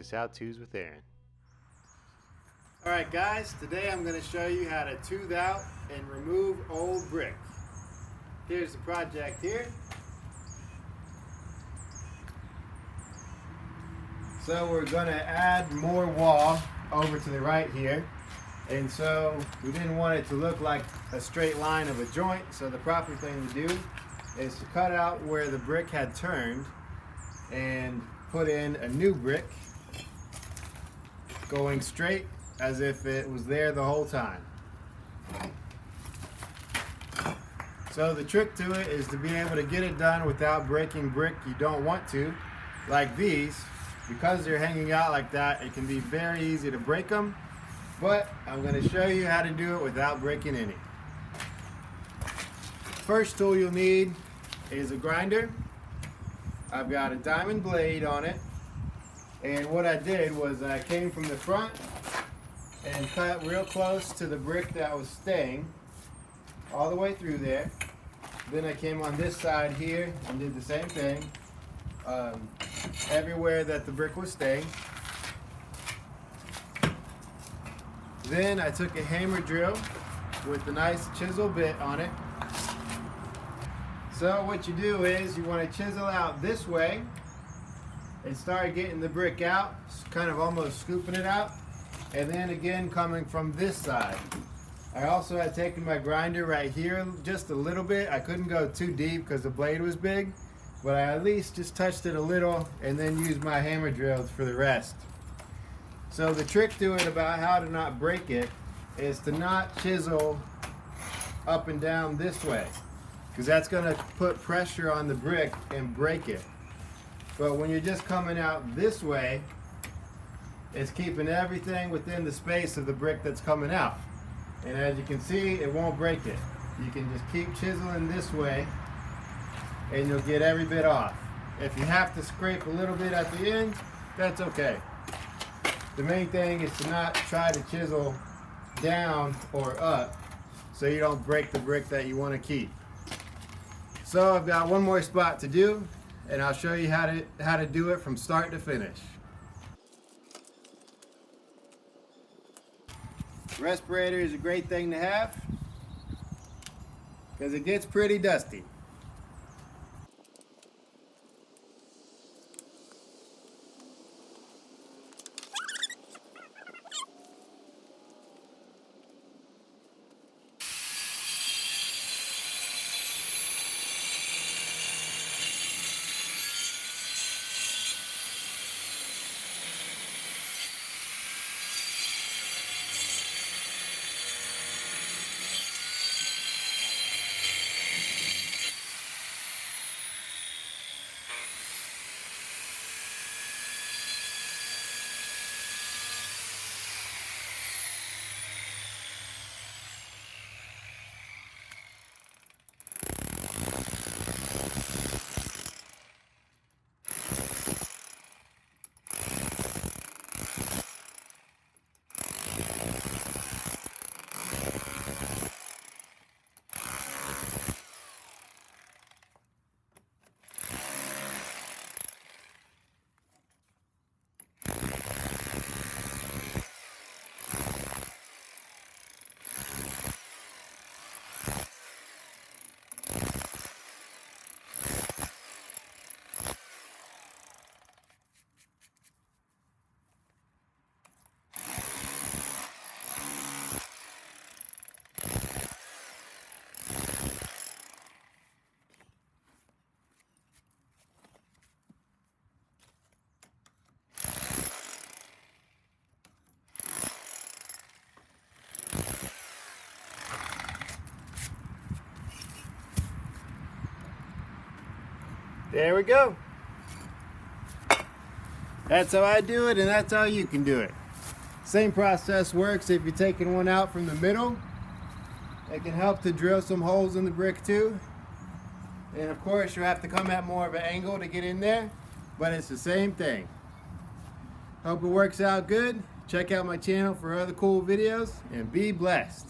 is How-Tos with Aaron. Alright guys, today I'm going to show you how to tooth out and remove old brick. Here's the project here. So we're going to add more wall over to the right here. And so we didn't want it to look like a straight line of a joint, so the proper thing to do is to cut out where the brick had turned and put in a new brick going straight as if it was there the whole time. So the trick to it is to be able to get it done without breaking brick you don't want to, like these. Because they're hanging out like that, it can be very easy to break them, but I'm going to show you how to do it without breaking any. First tool you'll need is a grinder. I've got a diamond blade on it, and what I did was I came from the front and cut real close to the brick that was staying all the way through there. Then I came on this side here and did the same thing everywhere that the brick was staying. Then I took a hammer drill with a nice chisel bit on it. So what you do is you want to chisel out this way and start getting the brick out, kind of almost scooping it out, and then again coming from this side. I also had taken my grinder right here just a little bit. I couldn't go too deep because the blade was big, but I at least just touched it a little and then used my hammer drills for the rest. So the trick to it about how to not break it is to not chisel up and down this way, because that's going to put pressure on the brick and break it. But when you're just coming out this way, it's keeping everything within the space of the brick that's coming out. And as you can see, it won't break it. You can just keep chiseling this way and you'll get every bit off. If you have to scrape a little bit at the end, that's okay. The main thing is to not try to chisel down or up so you don't break the brick that you want to keep. So I've got one more spot to do, and I'll show you how to do it from start to finish. Respirator is a great thing to have because it gets pretty dusty. There we go. That's how I do it, and that's how you can do it. Same process works if you're taking one out from the middle. It can help to drill some holes in the brick too. And of course you have to come at more of an angle to get in there, but it's the same thing. Hope it works out good. Check out my channel for other cool videos and be blessed.